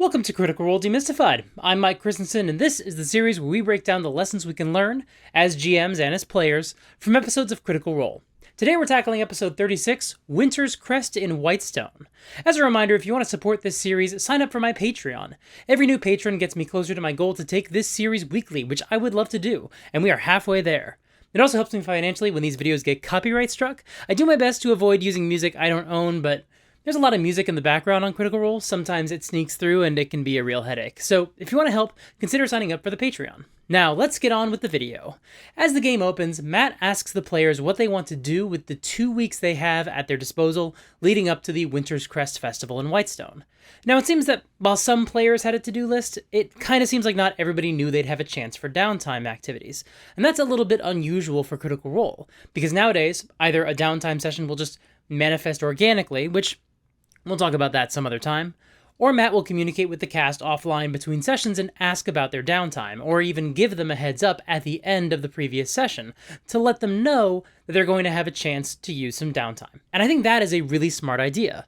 Welcome to Critical Role Demystified. I'm Mike Christensen, and this is the series where we break down the lessons we can learn as GMs and as players from episodes of Critical Role. Today we're tackling episode 36, Winter's Crest in Whitestone. As a reminder, if you want to support this series, sign up for my Patreon. Every new patron gets me closer to my goal to take this series weekly, which I would love to do, and we are halfway there. It also helps me financially when these videos get copyright struck. I do my best to avoid using music I don't own, but there's a lot of music in the background on Critical Role. Sometimes it sneaks through and it can be a real headache. So if you want to help, consider signing up for the Patreon. Now, let's get on with the video. As the game opens, Matt asks the players what they want to do with the 2 weeks they have at their disposal leading up to the Winter's Crest Festival in Whitestone. Now, it seems that while some players had a to-do list, it kind of seems like not everybody knew they'd have a chance for downtime activities. And that's a little bit unusual for Critical Role, because nowadays, either a downtime session will just manifest organically, which we'll talk about that some other time, or Matt will communicate with the cast offline between sessions and ask about their downtime, or even give them a heads up at the end of the previous session to let them know that they're going to have a chance to use some downtime. And I think that is a really smart idea,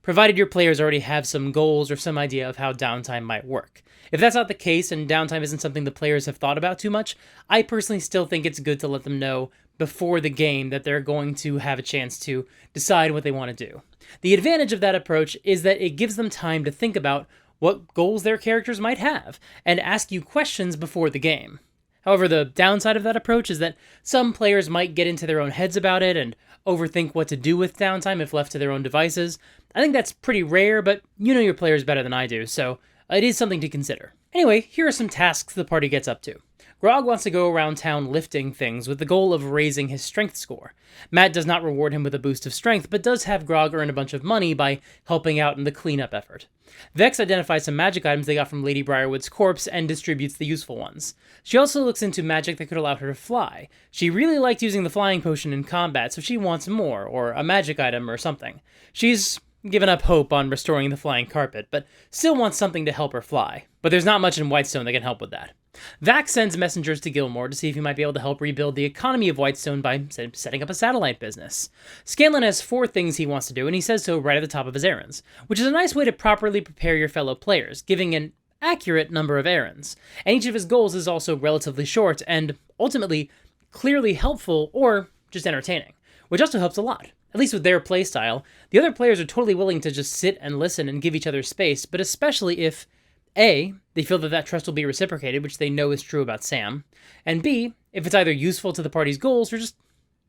provided your players already have some goals or some idea of how downtime might work. If that's not the case and downtime isn't something the players have thought about too much, I personally still think it's good to let them know before the game that they're going to have a chance to decide what they want to do. The advantage of that approach is that it gives them time to think about what goals their characters might have and ask you questions before the game. However, the downside of that approach is that some players might get into their own heads about it and overthink what to do with downtime if left to their own devices. I think that's pretty rare, but you know your players better than I do, so it is something to consider. Anyway, here are some tasks the party gets up to. Grog wants to go around town lifting things with the goal of raising his strength score. Matt does not reward him with a boost of strength, but does have Grog earn a bunch of money by helping out in the cleanup effort. Vex identifies some magic items they got from Lady Briarwood's corpse and distributes the useful ones. She also looks into magic that could allow her to fly. She really liked using the flying potion in combat, so she wants more, or a magic item or something. She's given up hope on restoring the flying carpet, but still wants something to help her fly. But there's not much in Whitestone that can help with that. Vax sends messengers to Gilmore to see if he might be able to help rebuild the economy of Whitestone by setting up a satellite business. Scanlan has 4 things he wants to do, and he says so right at the top of his errands, which is a nice way to properly prepare your fellow players, giving an accurate number of errands. And each of his goals is also relatively short and, ultimately, clearly helpful or just entertaining, which also helps a lot. At least with their playstyle. The other players are totally willing to just sit and listen and give each other space, but especially if A, they feel that trust will be reciprocated, which they know is true about Sam, and B, if it's either useful to the party's goals or just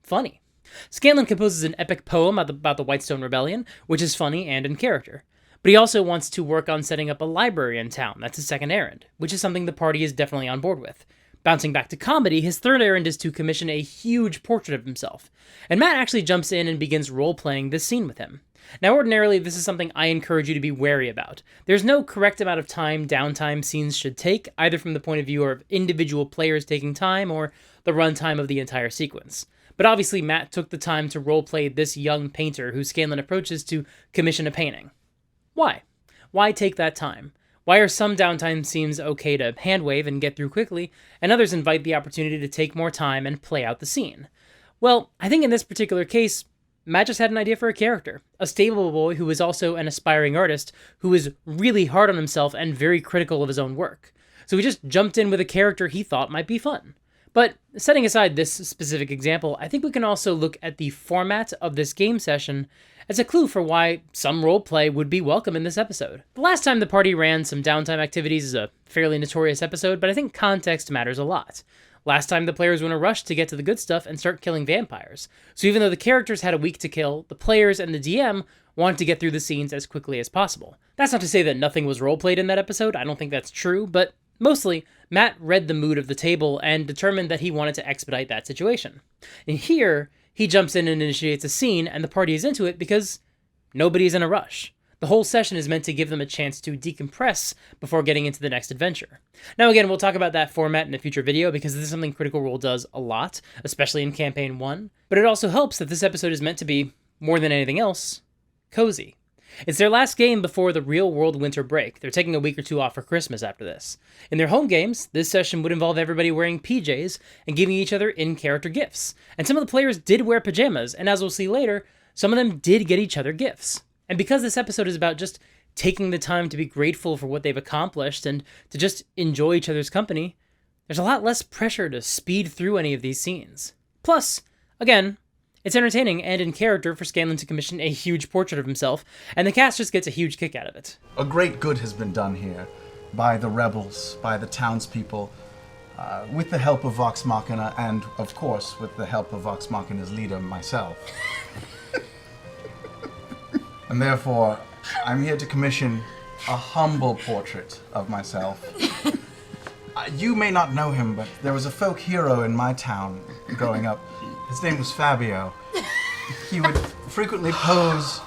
funny. Scanlan composes an epic poem about the Whitestone Rebellion, which is funny and in character. But he also wants to work on setting up a library in town. That's his second errand, which is something the party is definitely on board with. Bouncing back to comedy, his third errand is to commission a huge portrait of himself, and Matt actually jumps in and begins role-playing this scene with him. Now, ordinarily, this is something I encourage you to be wary about. There's no correct amount of time downtime scenes should take, either from the point of view of individual players taking time or the runtime of the entire sequence. But obviously, Matt took the time to role-play this young painter who Scanlan approaches to commission a painting. Why? Why take that time? Why are some downtime scenes okay to handwave and get through quickly, and others invite the opportunity to take more time and play out the scene? Well, I think in this particular case, Matt just had an idea for a character, a stable boy who is also an aspiring artist who is really hard on himself and very critical of his own work. So he just jumped in with a character he thought might be fun. But setting aside this specific example, I think we can also look at the format of this game session as a clue for why some roleplay would be welcome in this episode. The last time the party ran some downtime activities is a fairly notorious episode, but I think context matters a lot. Last time the players were in a rush to get to the good stuff and start killing vampires. So even though the characters had a week to kill, the players and the DM wanted to get through the scenes as quickly as possible. That's not to say that nothing was roleplayed in that episode, I don't think that's true, but mostly, Matt read the mood of the table and determined that he wanted to expedite that situation. And here, he jumps in and initiates a scene, and the party is into it because nobody's in a rush. The whole session is meant to give them a chance to decompress before getting into the next adventure. Now again, we'll talk about that format in a future video because this is something Critical Role does a lot, especially in Campaign 1, but it also helps that this episode is meant to be, more than anything else, cozy. It's their last game before the real-world winter break. They're taking a week or 2 off for Christmas after this. In their home games, this session would involve everybody wearing PJs and giving each other in-character gifts. And some of the players did wear pajamas, and as we'll see later, some of them did get each other gifts. And because this episode is about just taking the time to be grateful for what they've accomplished and to just enjoy each other's company, there's a lot less pressure to speed through any of these scenes. Plus, again, it's entertaining and in character for Scanlan to commission a huge portrait of himself, and the cast just gets a huge kick out of it. A great good has been done here by the rebels, by the townspeople, with the help of Vox Machina, and, of course, with the help of Vox Machina's leader, myself. And therefore, I'm here to commission a humble portrait of myself. You may not know him, but there was a folk hero in my town growing up. His name was Fabio. He would frequently pose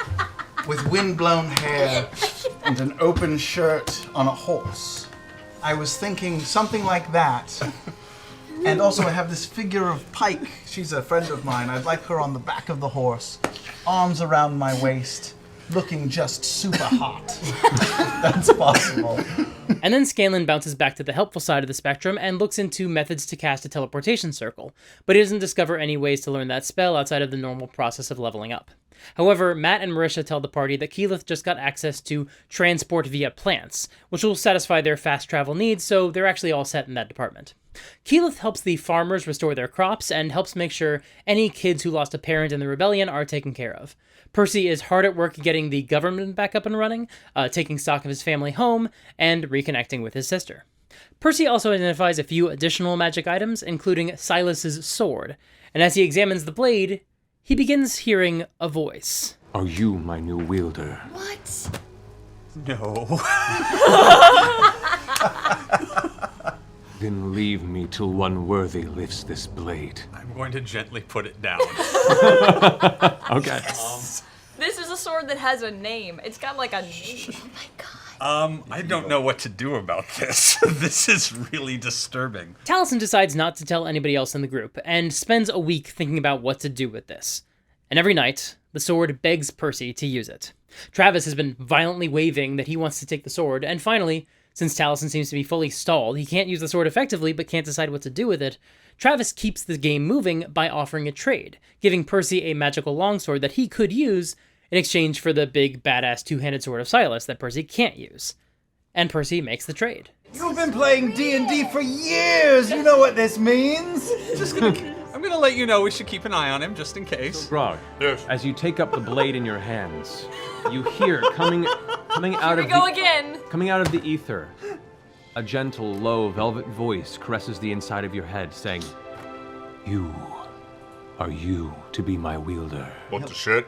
with wind-blown hair and an open shirt on a horse. I was thinking something like that. And also I have this figure of Pike. She's a friend of mine. I'd like her on the back of the horse, arms around my waist, looking just super hot. That's possible. And then Scanlan bounces back to the helpful side of the spectrum and looks into methods to cast a teleportation circle, but he doesn't discover any ways to learn that spell outside of the normal process of leveling up. However, Matt and Marisha tell the party that Keyleth just got access to transport via plants, which will satisfy their fast travel needs, so they're actually all set in that department. Keyleth helps the farmers restore their crops and helps make sure any kids who lost a parent in the rebellion are taken care of. Percy is hard at work getting the government back up and running, taking stock of his family home, and reconnecting with his sister. Percy also identifies a few additional magic items, including Silas's sword, and as he examines the blade, he begins hearing a voice. Are you my new wielder? What? No. Then leave me till one worthy lifts this blade. I'm going to gently put it down. Okay. This is a sword that has a name. It's got like a name. Oh my god. I don't know what to do about this. This is really disturbing. Taliesin decides not to tell anybody else in the group, and spends a week thinking about what to do with this. And every night, the sword begs Percy to use it. Travis has been violently waving that he wants to take the sword, and finally, since Taliesin seems to be fully stalled, he can't use the sword effectively but can't decide what to do with it, Travis keeps the game moving by offering a trade, giving Percy a magical longsword that he could use in exchange for the big badass two-handed sword of Silas that Percy can't use. And Percy makes the trade. You've been playing D&D for years! You know what this means! I'm gonna let you know we should keep an eye on him just in case. Grog, Yes. as you take up the blade in your hands, you hear coming out Here of we go the again. coming out of the ether, a gentle, low, velvet voice caresses the inside of your head, saying, "You are you to be my wielder. What the shit?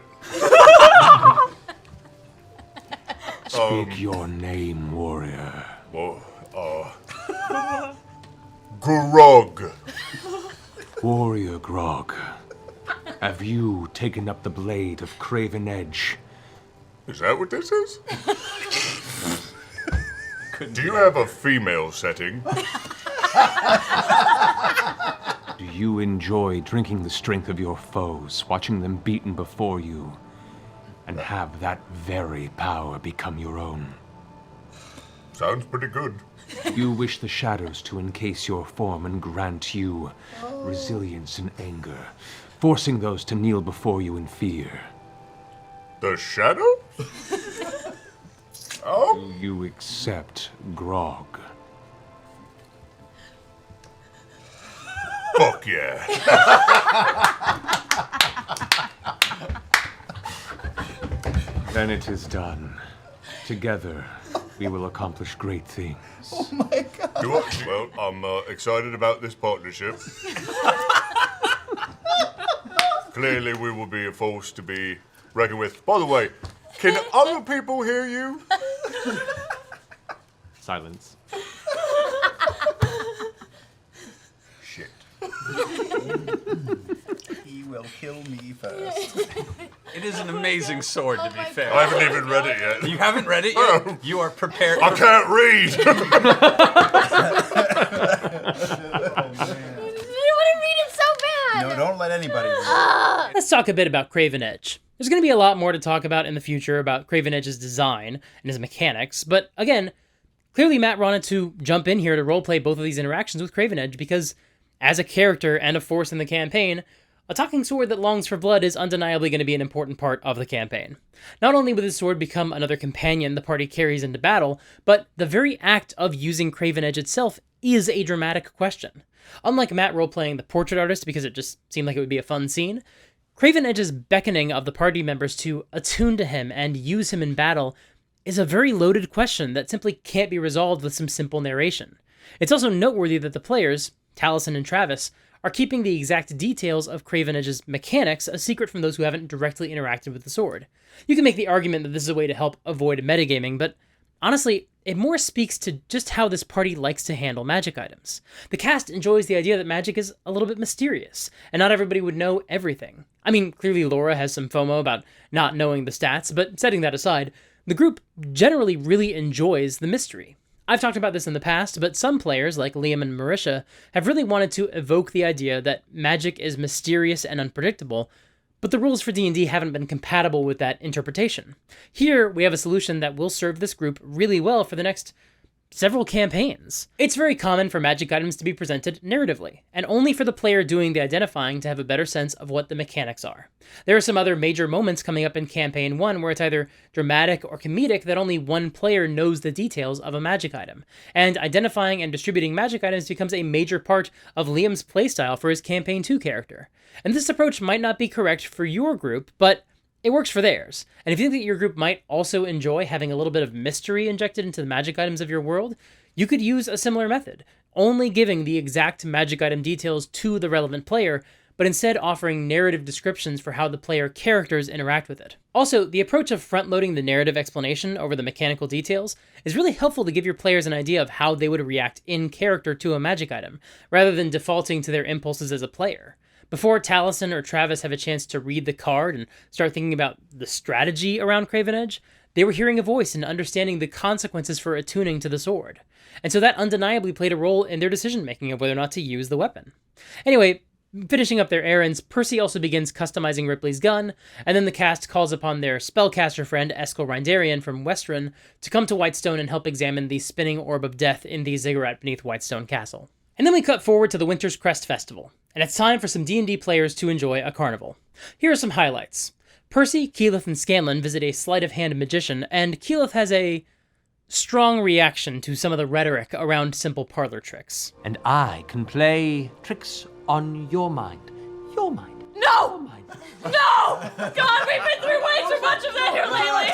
Speak your name, warrior." Grog. Warrior Grog, have you taken up the blade of Craven Edge? Is that what this is? Do you have a female setting? Do you enjoy drinking the strength of your foes, watching them beaten before you, and have that very power become your own? Sounds pretty good. You wish the shadows to encase your form and grant you resilience and anger, forcing those to kneel before you in fear. The shadow? Oh? Do you accept Grog? Fuck yeah. Then it is done. Together, we will accomplish great things. Well, I'm excited about this partnership. Clearly, we will be a force to be reckoned with. By the way, can other people hear you? Silence. Shit. He will kill me first. It is an amazing sword, to be fair. I haven't even read it yet. You haven't read it yet? You are prepared. I can't read. I want to read it so bad. No, don't let anybody read it. Let's talk a bit about Craven Edge. There's going to be a lot more to talk about in the future about Craven Edge's design and his mechanics, but again, clearly Matt wanted to jump in here to roleplay both of these interactions with Craven Edge because, as a character and a force in the campaign, A talking sword that longs for blood is undeniably going to be an important part of the campaign. Not only will this sword become another companion the party carries into battle, but the very act of using Craven Edge itself is a dramatic question. Unlike Matt role-playing the portrait artist because it just seemed like it would be a fun scene, Craven Edge's beckoning of the party members to attune to him and use him in battle is a very loaded question that simply can't be resolved with some simple narration. It's also noteworthy that the players, Taliesin and Travis, are keeping the exact details of Craven Edge's mechanics a secret from those who haven't directly interacted with the sword. You can make the argument that this is a way to help avoid metagaming, but honestly, it more speaks to just how this party likes to handle magic items. The cast enjoys the idea that magic is a little bit mysterious, and not everybody would know everything. I mean, clearly Laura has some FOMO about not knowing the stats, but setting that aside, the group generally really enjoys the mystery. I've talked about this in the past, but some players, like Liam and Marisha, have really wanted to evoke the idea that magic is mysterious and unpredictable, but the rules for D&D haven't been compatible with that interpretation. Here, we have a solution that will serve this group really well for the next several campaigns. It's very common for magic items to be presented narratively, and only for the player doing the identifying to have a better sense of what the mechanics are. There are some other major moments coming up in Campaign 1 where it's either dramatic or comedic that only one player knows the details of a magic item, and identifying and distributing magic items becomes a major part of Liam's playstyle for his Campaign 2 character. And this approach might not be correct for your group, but it works for theirs. And if you think that your group might also enjoy having a little bit of mystery injected into the magic items of your world, you could use a similar method, only giving the exact magic item details to the relevant player, but instead offering narrative descriptions for how the player characters interact with it. Also, the approach of front-loading the narrative explanation over the mechanical details is really helpful to give your players an idea of how they would react in character to a magic item, rather than defaulting to their impulses as a player. Before Taliesin or Travis have a chance to read the card and start thinking about the strategy around Craven Edge, they were hearing a voice and understanding the consequences for attuning to the sword. And so that undeniably played a role in their decision-making of whether or not to use the weapon. Anyway, finishing up their errands, Percy also begins customizing Ripley's gun, and then the cast calls upon their spellcaster friend Eskel Rindarian from Westron to come to Whitestone and help examine the spinning orb of death in the ziggurat beneath Whitestone Castle. And then we cut forward to the Winter's Crest Festival, and it's time for some D&D players to enjoy a carnival. Here are some highlights. Percy, Keyleth, and Scanlan visit a sleight-of-hand magician, and Keyleth has a strong reaction to some of the rhetoric around simple parlor tricks. And I can play tricks on your mind. Your mind. No! Your mind. No! God, we've been through way too much of that here lately!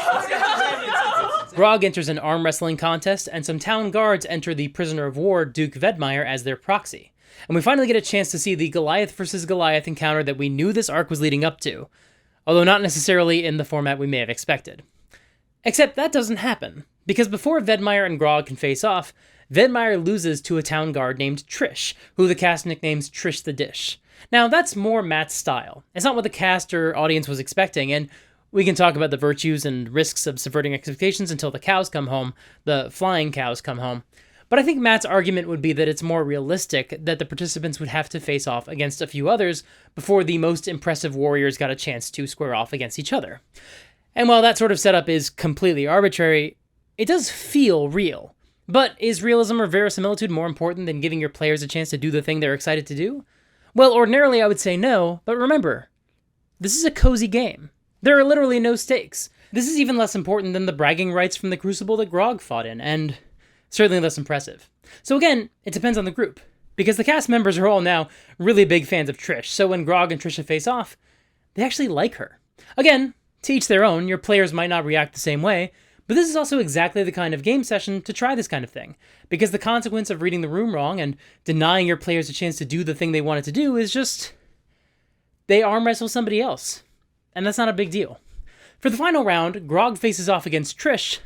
Grog enters an arm wrestling contest, and some town guards enter the prisoner of war, Duke Vedmeyer, as their proxy. And we finally get a chance to see the Goliath versus Goliath encounter that we knew this arc was leading up to, although not necessarily in the format we may have expected. Except that doesn't happen, because before Vedmeyer and Grog can face off, Vedmeyer loses to a town guard named Trish, who the cast nicknames Trish the Dish. Now, that's more Matt's style. It's not what the cast or audience was expecting, and we can talk about the virtues and risks of subverting expectations until the cows come home, the flying cows come home. But I think Matt's argument would be that it's more realistic that the participants would have to face off against a few others before the most impressive warriors got a chance to square off against each other. And while that sort of setup is completely arbitrary, it does feel real. But is realism or verisimilitude more important than giving your players a chance to do the thing they're excited to do? Well, ordinarily I would say no, but remember, this is a cozy game. There are literally no stakes. This is even less important than the bragging rights from the Crucible that Grog fought in, and certainly less impressive. So again, it depends on the group, because the cast members are all now really big fans of Trish, so when Grog and Trisha face off, they actually like her. Again, to each their own, your players might not react the same way, but this is also exactly the kind of game session to try this kind of thing, because the consequence of reading the room wrong and denying your players a chance to do the thing they wanted to do is just, they arm wrestle somebody else, and that's not a big deal. For the final round, Grog faces off against Trish,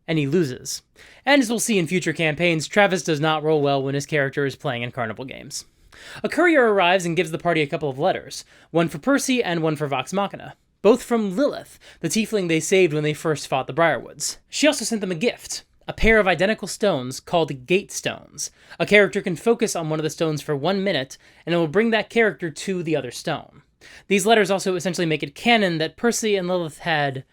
and he loses. And as we'll see in future campaigns, Travis does not roll well when his character is playing in carnival games. A courier arrives and gives the party a couple of letters, one for Percy and one for Vox Machina, both from Lilith, the tiefling they saved when they first fought the Briarwoods. She also sent them a gift, a pair of identical stones called Gate Stones. A character can focus on one of the stones for 1 minute, and it will bring that character to the other stone. These letters also essentially make it canon that Percy and Lilith had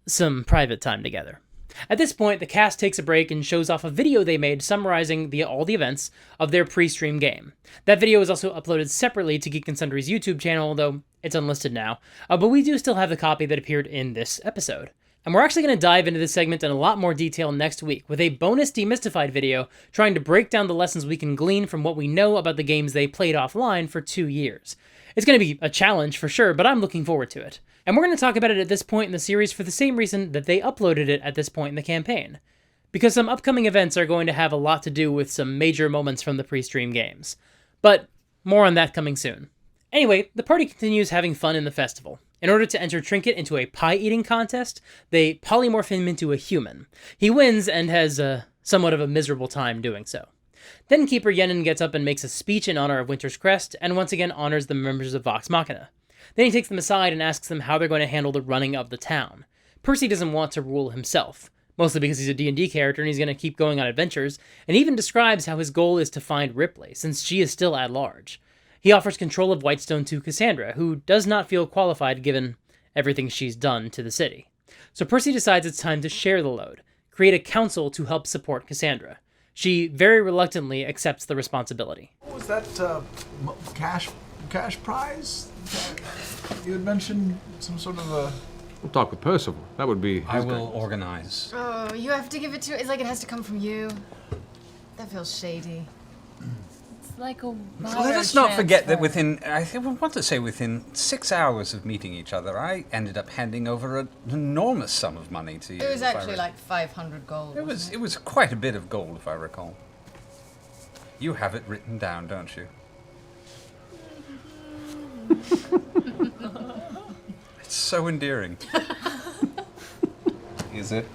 some private time together. At this point, the cast takes a break and shows off a video they made summarizing all the events of their pre-stream game. That video is also uploaded separately to Geek and Sundry's YouTube channel, although it's unlisted now, but we do still have the copy that appeared in this episode. And we're actually going to dive into this segment in a lot more detail next week, with a bonus Demystified video trying to break down the lessons we can glean from what we know about the games they played offline for 2 years. It's going to be a challenge for sure, but I'm looking forward to it. And we're going to talk about it at this point in the series for the same reason that they uploaded it at this point in the campaign. Because some upcoming events are going to have a lot to do with some major moments from the pre-stream games. But more on that coming soon. Anyway, the party continues having fun in the festival. In order to enter Trinket into a pie-eating contest, they polymorph him into a human. He wins and has somewhat of a miserable time doing so. Then Keeper Yenin gets up and makes a speech in honor of Winter's Crest, and once again honors the members of Vox Machina. Then he takes them aside and asks them how they're going to handle the running of the town. Percy doesn't want to rule himself, mostly because he's a D&D character and he's going to keep going on adventures, and even describes how his goal is to find Ripley, since she is still at large. He offers control of Whitestone to Cassandra, who does not feel qualified given everything she's done to the city. So Percy decides it's time to share the load, create a council to help support Cassandra. She very reluctantly accepts the responsibility. What was that cash prize? You had mentioned some sort of a... We'll talk with Percival. That would be... I will organize. Oh, you have to give it to... It's like it has to come from you. That feels shady. It's like a Let us not forget that within 6 hours of meeting each other, I ended up handing over an enormous sum of money to you. It was actually like 500 gold. It was quite a bit of gold, if I recall. You have it written down, don't you? It's so endearing. Is it?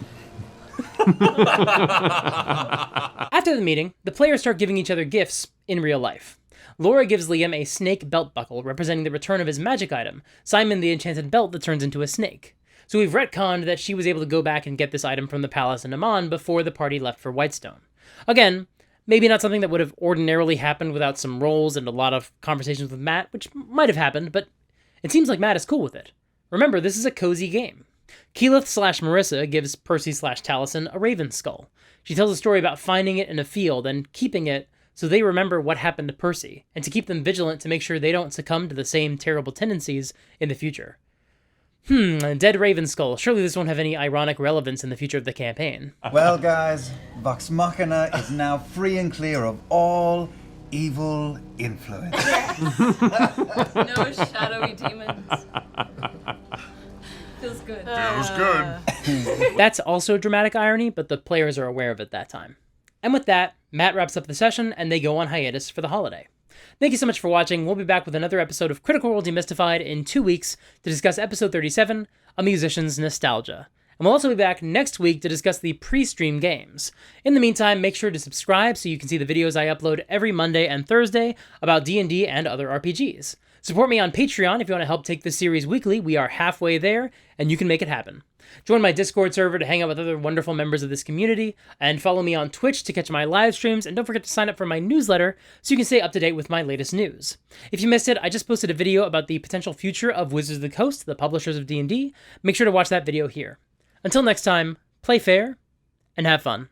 After the meeting, the players start giving each other gifts in real life. Laura gives Liam a snake belt buckle representing the return of his magic item, Simon the enchanted belt that turns into a snake. So we've retconned that she was able to go back and get this item from the palace in Amman before the party left for Whitestone. Again, maybe not something that would have ordinarily happened without some rolls and a lot of conversations with Matt, which might have happened, but it seems like Matt is cool with it. Remember, this is a cozy game. Keyleth/Marissa gives Percy/Taliesin a raven skull. She tells a story about finding it in a field and keeping it so they remember what happened to Percy, and to keep them vigilant to make sure they don't succumb to the same terrible tendencies in the future. A dead raven skull. Surely this won't have any ironic relevance in the future of the campaign. Well, guys, Vox Machina is now free and clear of all evil influence. No shadowy demons. Feels good. Feels good. That's also dramatic irony, but the players are aware of it that time. And with that, Matt wraps up the session, and they go on hiatus for the holiday. Thank you so much for watching. We'll be back with another episode of Critical Role Demystified in 2 weeks to discuss episode 37, A Musician's Nostalgia. And we'll also be back next week to discuss the pre-stream games. In the meantime, make sure to subscribe so you can see the videos I upload every Monday and Thursday about D&D and other RPGs. Support me on Patreon if you want to help take this series weekly. We are halfway there, and you can make it happen. Join my Discord server to hang out with other wonderful members of this community, and follow me on Twitch to catch my live streams, and don't forget to sign up for my newsletter so you can stay up to date with my latest news. If you missed it, I just posted a video about the potential future of Wizards of the Coast, the publishers of D&D. Make sure to watch that video here. Until next time, play fair, and have fun.